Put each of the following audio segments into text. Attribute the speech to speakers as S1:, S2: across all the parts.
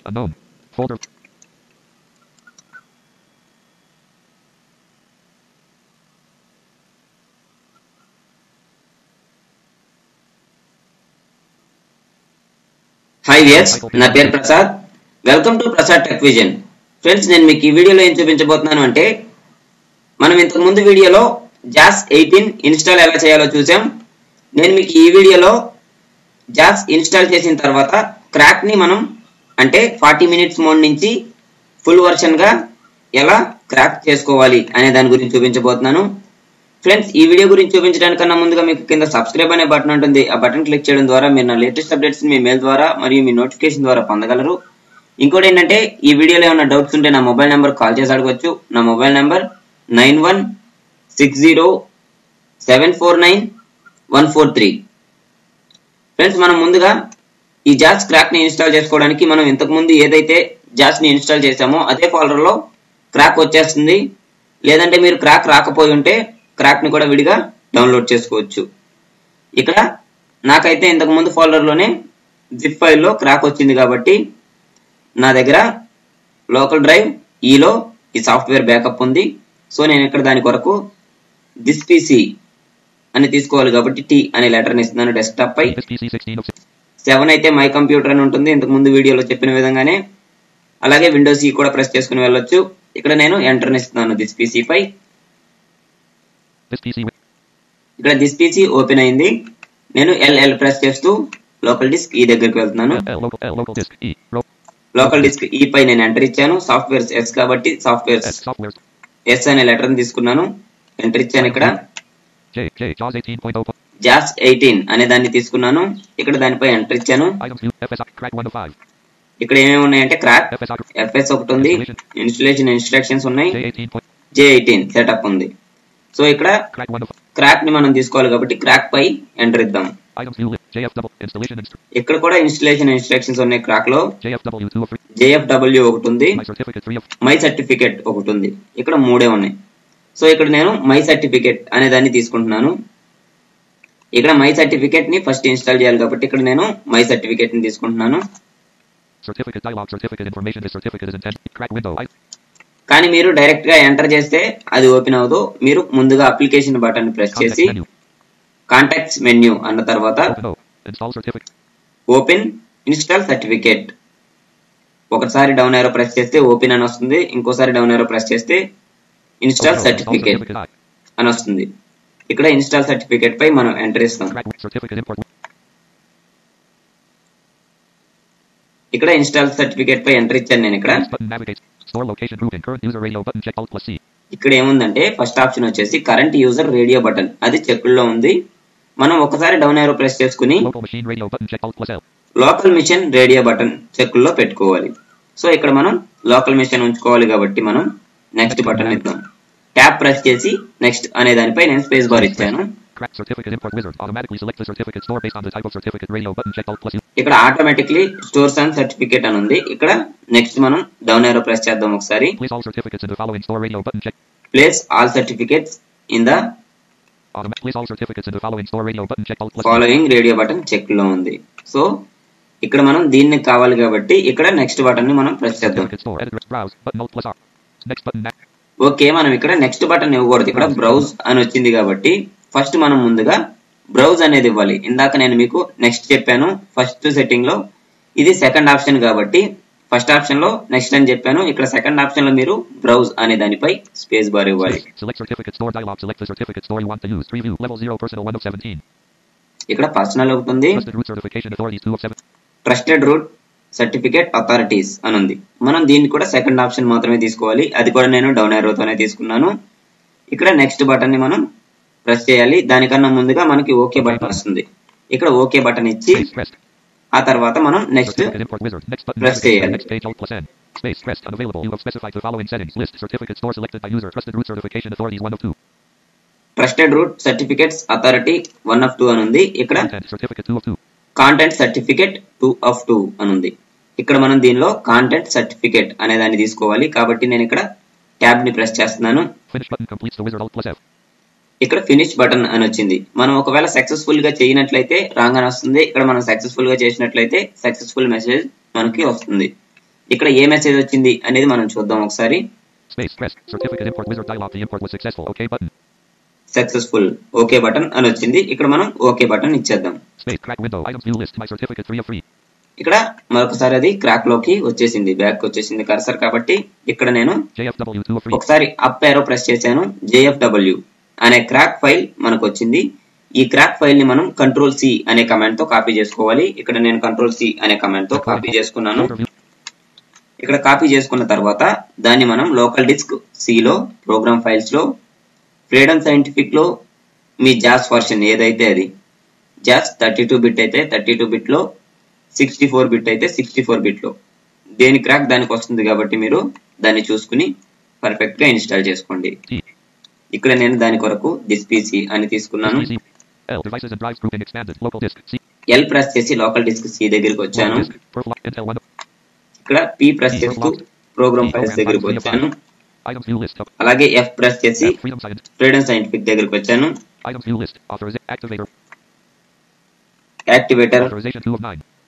S1: Unknown. Folder.
S2: Hi viewers, నా పేరు Prasad. Welcome to Prasad tech vision. Friends, నేను మీకు ఈ వీడియోలో ఏం చూపించబోతున్నాను అంటే, మనం ఇంతకు ముందు వీడియోలో JAS 18 ఇన్స్టాల్ ఎలా చేయాలో చూసాం. నేను మీకు ఈ వీడియోలో JAS ఇన్స్టాల్ చేసిన తర్వాత క్రాక్ ని మనం అంటే 40 మినిట్స్ మోడ్ నుంచి ఫుల్ వర్షన్ గా ఎలా క్రాక్ చేసుకోవాలి అనే దాని గురించి చూపించబోతున్నాను. ఫ్రెండ్స్, ఈ వీడియో గురించి చూపించడానికన్నా ముందుగా మీకు కింద సబ్స్క్రైబ్ అనే బటన్ ఉంటుంది. ఆ బటన్ క్లిక్ చేయడం ద్వారా మీరు నా లేటెస్ట్ అప్డేట్స్ మీ మెయిల్ ద్వారా మరియు మీ నోటిఫికేషన్ ద్వారా పొందగలరు. ఇంకోటి ఏంటంటే, ఈ వీడియోలో ఏమైనా డౌట్స్ ఉంటే నా మొబైల్ నెంబర్ కాల్ చేసి అడగవచ్చు. నా మొబైల్ నెంబర్ 9160749143. ఫ్రెండ్స్, మనం ముందుగా ఈ JAS క్రాక్ ని ఇన్స్టాల్ చేసుకోవడానికి మనం ఇంతకు ముందు ఏదైతే JAS ని ఇన్స్టాల్ చేసామో అదే ఫోల్డర్ లో క్రాక్ వచ్చేస్తుంది. లేదంటే మీరు క్రాక్ రాకపోయి ఉంటే క్రాక్ ని కూడా విడిగా డౌన్లోడ్ చేసుకోవచ్చు. ఇక్కడ నాకైతే ఇంతకు ముందు ఫోల్డర్ లోనే జిప్ ఫైల్ లో క్రాక్ వచ్చింది కాబట్టి నా దగ్గర లోకల్ డ్రైవ్ ఈలో ఈ సాఫ్ట్వేర్ బ్యాకప్ ఉంది. సో నేను ఇక్కడ దాని కొరకు దిస్ పీసీ అని తీసుకోవాలి కాబట్టి టీ అనే లెటర్ ని ఇస్తున్నాను డెస్క్టాప్ పై. 7 అయితే మై కంప్యూటర్ అని ఉంటుంది ఇంతకు ముందు వీడియోలో చెప్పిన విధంగానే. అలాగే విండోస్ ఈ కూడా ప్రెస్ చేసుకుని వెళ్ళొచ్చు. ఇక్కడ నేను ఎంటర్ ని ఇస్తున్నాను దిస్ పీసీ పై. ఇక్కడ దిస్ పీసీ ఓపెన్ అయింది. నేను LL ప్రెస్ చేస్తూ లోకల్ డిస్క్ ఈ దగ్గరికి వెళ్తున్నాను. లోకల్ డిస్క్ ఈ పై నేను ఎంటర్ ఇచ్చాను. సాఫ్ట్వేర్స్ ఎస్ కాబట్టి సాఫ్ట్వేర్స్ ఎస్ అనే లెటర్ ని తీసుకున్నాను. ఎంటర్ ఇచ్చాను. ఇక్కడ JAS 18 అనే దాన్ని తీసుకున్నాను. ఇక్కడ దానిపై ఎంటర్ ఇచ్చాను. ఇక్కడ ఏమేమి ఉన్నాయంటే క్రాక్ FS ఒకటి ఉంది, ఇన్స్టలేషన్ ఇన్స్ట్రక్షన్స్ ఉన్నాయి, J18 సెటప్ ఉంది. సో ఇక్కడ క్రాక్ ని మనం తీసుకోవాలి కాబట్టి క్రాక్ పై ఎంటర్ ఇద్దాం. ఇక్కడ కూడా ఇన్స్టలేషన్ ఇన్స్ట్రక్షన్స్ ఉన్నాయి. క్రాక్ లో JFW ఒకటి ఉంది, మై సర్టిఫికేట్ ఒకటి ఉంది. ఇక్కడ మూడే ఉన్నాయి. సో ఇక్కడ నేను మై సర్టిఫికేట్ అనే దాన్ని తీసుకుంటున్నాను. ఇక్కడ మై సర్టిఫికేట్ ని ఫస్ట్ ఇన్స్టాల్ చేయాలి కాబట్టి ఇక్కడ నేను మై సర్టిఫికేట్ ని తీసుకుంటున్నాను. కానీ మీరు డైరెక్ట్ గా ఎంటర్ చేస్తే అది ఓపెన్ అవ్వదు. మీరు ముందుగా అప్లికేషన్ బటన్ ప్రెస్ చేసి కాంటాక్ట్స్ మెన్యూ అన్న తర్వాత ఓపెన్ ఇన్స్టాల్ సర్టిఫికేట్ ఒకసారి డౌన్ ఏరో ప్రెస్ చేస్తే ఓపెన్ అని వస్తుంది. ఇంకోసారి డౌన్ ఏరో ప్రెస్ చేస్తే ఇన్స్టాల్ సర్టిఫికేట్ అని వస్తుంది. ఇక్కడ ఇన్స్టాల్ సర్టిఫికేట్ పై మనం ఎంటర్ ఇస్తాం. ఇక్కడ ఇన్స్టాల్ సర్టిఫికేట్ పై ఎంటర్ ఇచ్చాను నేను. ఇక్కడ ఏముందంటే ఫస్ట్ ఆప్షన్ వచ్చేసి కరెంట్ యూజర్ రేడియో బటన్, అది చెక్కుల్లో ఉంది. మనం ఒకసారి డౌన్ ఏరో ప్రెస్ చేసుకుని లోకల్ మిషన్ రేడియో బటన్ చెక్కుల్లో పెట్టుకోవాలి. సో ఇక్కడ మనం లోకల్ మిషన్ ఉంచుకోవాలి కాబట్టి మనం నెక్స్ట్ బటన్ ఇద్దాం. ట్యాప్ ప్రెస్ చేసి నెక్స్ట్ అనే దానిపై నేను స్పేస్ బార్ ఇచ్చాను. ఇక్కడ ఆటోమేటిక్లీ స్టోర్స్ అండ్ సర్టిఫికేట్ అని ఉంది. ఇక్కడ నెక్స్ట్ మనం డౌన్ ఏరో ప్రెస్ చేద్దాం ఒకసారి. Place all certificates in the following radio button check లో ఉంది. సో ఇక్కడ మనం దీన్ని కావాలి కాబట్టి ఇక్కడ నెక్స్ట్ బటన్ ని మనం ప్రెస్ చేద్దాం. ఓకే, మనం ఇక్కడ నెక్స్ట్ బటన్ ఇవ్వకూడదు. ఇక్కడ బ్రౌజ్ అని వచ్చింది కాబట్టి ఫస్ట్ మనం ముందుగా బ్రౌజ్ అనేది ఇవ్వాలి. ఇందాక నేను మీకు నెక్స్ట్ చెప్పాను ఫస్ట్ సెట్టింగ్ లో, ఇది సెకండ్ ఆప్షన్ కాబట్టి ఫస్ట్ ఆప్షన్ లో నెక్స్ట్ అని చెప్పాను. ఇక్కడ సెకండ్ ఆప్షన్ లో మీరు బ్రౌజ్ అనే దానిపై స్పేస్ బార్ ఇవ్వాలి. ఇక్కడ పర్సనల్ ఒకటి ఉంది, ట్రస్టెడ్ రూట్ సర్టిఫికేట్ అథారిటీస్ అని ఉంది. మనం దీన్ని కూడా సెకండ్ ఆప్షన్ మాత్రమే తీసుకోవాలి. అది కూడా నేను డౌన్ ఏరోతోనే తీసుకున్నాను. ఇక్కడ నెక్స్ట్ బటన్ ని మనం ప్రెస్ చేయాలి. దానికన్నా ముందుగా మనకి ఓకే బటన్ వస్తుంది. ఇక్కడ ఓకే బటన్ ఇచ్చి ఆ తర్వాత మనం నెక్స్ట్ ప్రెస్ చేయాలి. Trusted root certificates authority 1 of 2 అని ఉంది. ఇక్కడ కాంటెంట్ సర్టిఫికేట్ 2 of 2 అని ఉంది. ఇక్కడ మనం దీనిలో కాంటెంట్ సర్టిఫికేట్ అనే దాన్ని తీసుకోవాలి కాబట్టి నేను ఇక్కడ ట్యాబ్ ని ప్రెస్ చేస్తున్నాను. ఇక్కడ ఫినిష్ బటన్ అని వచ్చింది. మనం ఒకవేళ సక్సెస్ఫుల్ గా చేయనట్లయితే రాంగ్ అని వస్తుంది. ఇక్కడ మనం సక్సెస్ఫుల్ గా చేసినట్లయితే సక్సెస్ఫుల్ మెసేజ్ మనకి వస్తుంది. ఇక్కడ ఏ మెసేజ్ వచ్చింది అనేది మనం చూద్దాం ఒకసారి.
S1: Space press. Certificate import wizard dialog. The import was successful. OK button.
S2: Successful okay button అని వచ్చింది. ఇక్కడ మనం ఓకే బటన్ ఇచ్చేద్దాం.
S1: Space crack window. Items view list. My certificate 3 of 3.
S2: ఇక్కడ మరొకసారి అది క్రాక్ లోకి వచ్చేసింది, బ్యాక్ వచ్చేసింది కర్సర్. కాబట్టి ఇక్కడ నేను
S1: JFW 2 of 3.
S2: ఒకసారి అప్ ఏరో ప్రెస్ చేశాను. JFW అనే క్రాక్ ఫైల్ మనకు వచ్చింది. ఈ క్రాక్ ఫైల్ ని మనం కంట్రోల్ సి అనే కమాండ్ తో కాపీ చేసుకోవాలి. ఇక్కడ నేను కంట్రోల్ సి అనే కమాండ్ తో కాపీ చేసుకున్నాను. ఇక్కడ కాపీ చేసుకున్న తర్వాత దాన్ని మనం లోకల్ డిస్క్ సి లో ప్రోగ్రామ్ ఫైల్స్ లో ఫ్రీడమ్ సైంటిఫిక్ లో మీ జాస్ వర్షన్ ఏదైతే అది జాస్ 32 బిట్ అయితే 32 బిట్ లో, 64 బిట్ అయితే 64 బిట్ లో, దేని క్రాక్ దానికి వస్తుంది కాబట్టి మీరు దాన్ని చూసుకుని పర్ఫెక్ట్ గా ఇన్స్టాల్ చేసుకోండి. ఇక్కడ నేను దాని కొరకు దిస్ పీసీ అని తీసుకున్నాను. ఎల్ ప్రెస్ చేసి లోకల్ డిస్క్ సి దగ్గరికి వచ్చాను. ఇక్కడ పి ప్రెస్ చేస్తూ ప్రోగ్రామ్ ఫైల్స్ దగ్గరికి వచ్చాను. అలాగే ఎఫ్ ప్రెస్ చేసి ఫ్రీడమ్ సైంటిఫిక్ దగ్గరికి వచ్చాను. యాక్టివేటర్,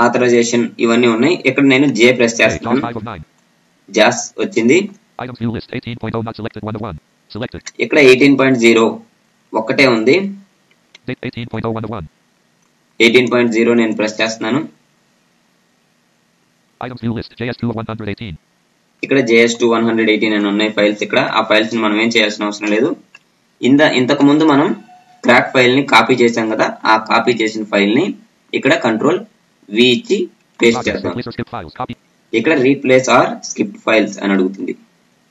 S2: ఆథరైజేషన్ ఇవన్నీ ఉన్నాయి. ఇక్కడ నేను జే ప్రెస్ చేస్తాను. జాస్ వచ్చింది. ఇక్కడ 18.0 ఒక్కటే ఉంది. 18.0 నేను ప్రెస్ చేస్తున్నాను. ఇక్కడ JS2 118 అని ఉన్నాయి ఫైల్స్. ఇక్కడ ఆ ఫైల్స్ ని మనం ఏం చేయాల్సిన అవసరం లేదు. ఇంతకు ముందు మనం క్రాక్ ఫైల్ ని కాపీ చేసాం కదా, ఆ కాపీ చేసిన ఫైల్ ని ఇక్కడ కంట్రోల్ వి ఇచ్చి పేస్ట్ చేద్దాం. ఇక్కడ రీప్లేస్ ఆర్ స్కిప్ ఫైల్స్ అని అడుగుతుంది.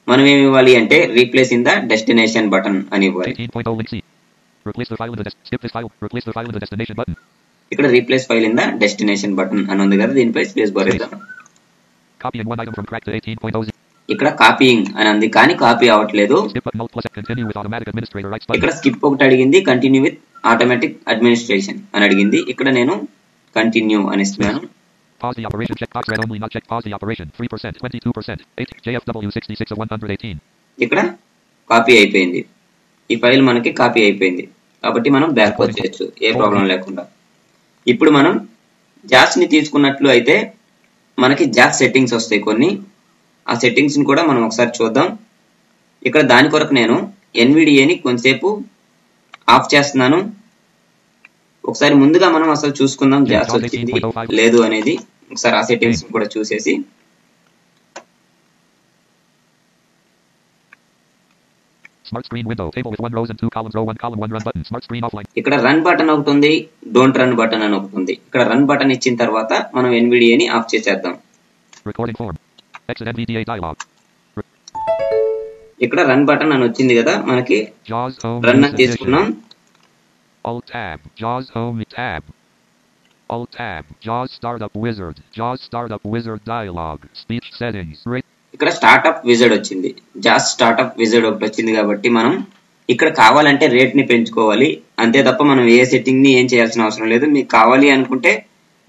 S2: మనం ఏమి ఇవ్వాలి అంటే replace in the destination button అని ఇవ్వాలి. ఇక్కడ replace file in the destination button అని ఉంది కదా, దీనిపై స్పేస్ బార్ ఇద్దాం. ఇక్కడ కాపీయింగ్ అని ఉంది కానీ కాపీ అవ్వట్లేదు. ఇక్కడ స్కిప్ ఒకటి అడిగింది, కంటిన్యూ విత్ ఆటోమేటిక్ అడ్మినిస్ట్రేషన్ అని అడిగింది. ఇక్కడ నేను కంటిన్యూ అని ఇస్తున్నాను.
S1: Pause the operation. Check box red only. Not check. Pause the operation. 3%, 22%. 8 JFW 66 of 118.
S2: ఇక్కడ కాపీ అయిపోయింది. ఈ ఫైల్ మనకి కాపీ అయిపోయింది కాబట్టి మనం బ్యాక్ వచ్చేయచ్చు ఏ ప్రాబ్లం లేకుండా. ఇప్పుడు మనం జాస్ ని తీసుకున్నట్లు అయితే మనకి జాస్ సెట్టింగ్స్ వస్తాయి కొన్ని. ఆ సెట్టింగ్స్ ని కూడా మనం ఒకసారి చూద్దాం. ఇక్కడ దాని కొరకు నేను ఎన్విడిఏని కొంతసేపు ఆఫ్ చేస్తున్నాను. ఒకసారి ముందుగా మనం అసలు చూసుకుందాం జాస్ వచ్చింది లేదు అనేది. ఒకసారి ఆ సెట్టింగ్స్ కూడా చూసేసి ఇక్కడ రన్ బటన్ ఒకటి ఉంది, డోంట్ రన్ బటన్ అని ఒకటి ఉంది. ఇక్కడ రన్ బటన్ ఇచ్చిన తర్వాత మనం ఎన్విడిఏని ఆఫ్ చేసేద్దాం. ఇక్కడ రన్ బటన్ అని వచ్చింది కదా, మనకి రన్ అని తీసుకున్నాం.
S1: Alt tab, JAWS home tab. Alt tab, JAWS startup wizard, JAWS startup wizard dialog, speech settings.
S2: ఇక్కడ స్టార్ట్అప్ విజర్డ్ వచ్చింది. జాస్ స్టార్ట్అప్ విజర్డ్ ఒకటి వచ్చింది కాబట్టి మనం ఇక్కడ కావాలంటే రేట్ ని పెంచుకోవాలి. అంతే తప్ప మనం ఏ సెట్టింగ్ ని ఏం చేయాల్సిన అవసరం లేదు. మీకు కావాలి అనుకుంటే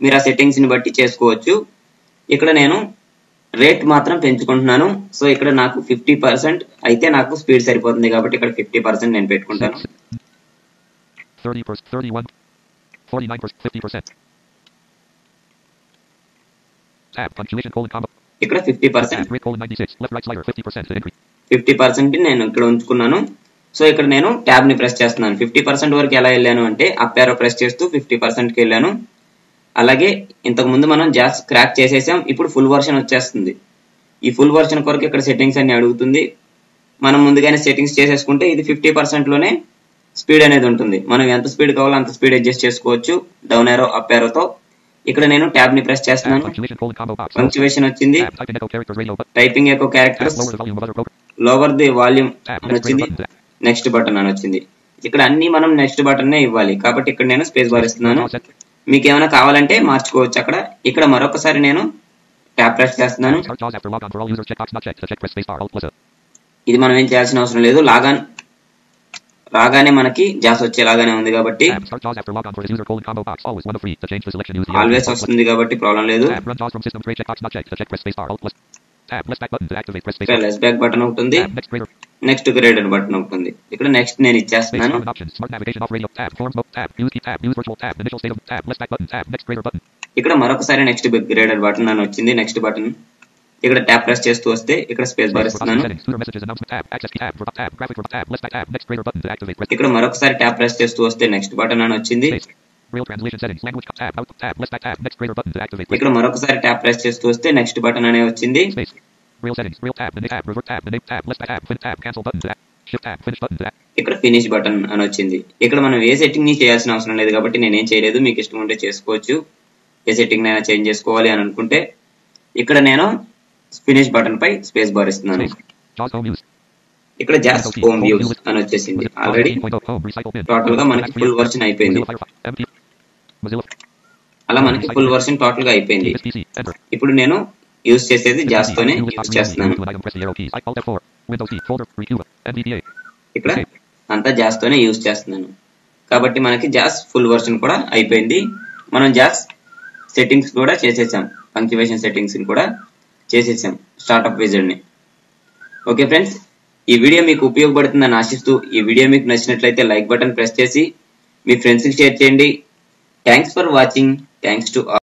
S2: మీరు ఆ సెట్టింగ్స్ ని బట్టి చేసుకోవచ్చు. ఇక్కడ నేను రేట్ మాత్రం పెంచుకుంటున్నాను. సో ఇక్కడ నాకు 50% అయితే నాకు స్పీడ్ సరిపోతుంది కాబట్టి ఇక్కడ 50% నేను పెట్టుకుంటాను.
S1: 30%, 31, 49%, 50%. Tab, punctuation, colon, comma.
S2: ఇక్కడ 50%.
S1: 96, left right slider, 50%, increase.
S2: 50% నేను ఇక్కడ ఉంచుకున్నాను. సో ఇక్కడ నేను ట్యాబ్ ని ప్రెస్ చేస్తున్నాను. 50% వరకు ఎలా వెళ్ళాను అంటే అప్ యారో ప్రెస్ చేస్తూ 50% కి వెళ్ళాను. అలాగే ఇంతకు ముందు మనం జాస్ క్రాక్ చేసేసాం. ఇప్పుడు ఫుల్ వర్షన్ వచ్చేస్తుంది. ఈ ఫుల్ వర్షన్ కొరకు ఇక్కడ సెట్టింగ్స్ అన్ని అడుగుతుంది. మనం ముందుగానే సెట్టింగ్స్ చేసేసుకుంటే ఇది 50% లోనే స్పీడ్ అనేది ఉంటుంది. మనం ఎంత స్పీడ్ కావాలో అంత స్పీడ్ అడ్జస్ట్ చేసుకోవచ్చు డౌన్ యారో అప్ యారోతో. ఇక్కడ నేను ట్యాబ్ ని ప్రెస్ చేస్తున్నాను. పంక్చువేషన్ వచ్చింది. Typing echo characters, lower the volume అని వచ్చింది. నెక్స్ట్ బటన్ అని వచ్చింది. ఇక్కడ అన్ని మనం నెక్స్ట్ బటన్ ఇవ్వాలి కాబట్టి ఇక్కడ నేను స్పేస్ బార్ ఇస్తున్నాను. మీకు ఏమైనా కావాలంటే మార్చుకోవచ్చు అక్కడ. ఇక్కడ మరొకసారి నేను ట్యాబ్ ప్రెస్ చేస్తున్నాను. ఇది మనం ఏం చేయాల్సిన అవసరం లేదు. లాగాన్ రాగానే మనకి జాస్ వచ్చేలాగానే ఉంది కాబట్టి ఆల్వేస్ వస్తుంది కాబట్టి ప్రాబ్లం లేదు. లెస్ బ్యాక్ బటన్ ఉంటుంది. నెక్స్ట్ గ్రేడెడ్ బటన్ ఉంటుంది. ఇక్కడ నెక్స్ట్ నేను ఇచ్చేస్తున్నాను. ఇక్కడ మరొకసారి నెక్స్ట్ గ్రేడెడ్ బటన్ అని వచ్చింది. నెక్స్ట్ బటన్ ఇక్కడ ట్యాప్ ప్రెస్ చేస్తూ వస్తే ఇక్కడ స్పేస్ బార్ ఇస్తున్నాను. ఇక్కడ మరొకసారి ట్యాప్ ప్రెస్ చేస్తూ వస్తే నెక్స్ట్ బటన్ అని వచ్చింది. ఇక్కడ మరొకసారి ట్యాప్ ప్రెస్ చేస్తూ వస్తే నెక్స్ట్ బటన్ అనే వచ్చింది. ఇక్కడ ఫినిష్ బటన్ అని వచ్చింది. ఇక్కడ మనం ఏ సెట్టింగ్ ని చేయాల్సిన అవసరం లేదు కాబట్టి నేనేం చేయలేదు. మీకు ఇష్టం ఉంటే చేసుకోవచ్చు. ఏ సెట్టింగ్ అయినా చేంజ్ చేసుకోవాలి అని అనుకుంటే ఇక్కడ నేను ఫినిష్ బటన్ పై స్పేస్ బార్ ఇస్తున్నాను. ఇక్కడ జాస్ హోమ్ వ్యూస్ అని వచ్చేసింది. ఆల్రెడీ టోటల్ గా మనకి ఫుల్ వర్షన్ అయిపోయింది. అలా మనకి ఫుల్ వర్షన్ టోటల్ గా అయిపోయింది. ఇప్పుడు నేను యూజ్ చేసేది జాస్ తోనే యూజ్ చేస్తున్నాను. ఇక్కడ అంతా జాస్ తోనే యూజ్ చేస్తున్నాను కాబట్టి మనకి జాస్ ఫుల్ వర్షన్ కూడా అయిపోయింది. మనం జాస్ సెట్టింగ్స్ కూడా చేసేసాం. పంక్చువేషన్ సెట్టింగ్స్ కూడా చేసేసాం స్టార్ట్అప్ విజార్డ్ ని. ఓకే ఫ్రెండ్స్, ఈ వీడియో మీకు ఉపయోగపడుతుందని ఆశిస్తూ ఈ వీడియో మీకు నచ్చినట్లయితే లైక్ బటన్ ప్రెస్ చేసి మీ ఫ్రెండ్స్ కి షేర్ చేయండి. Thanks for watching. Thanks to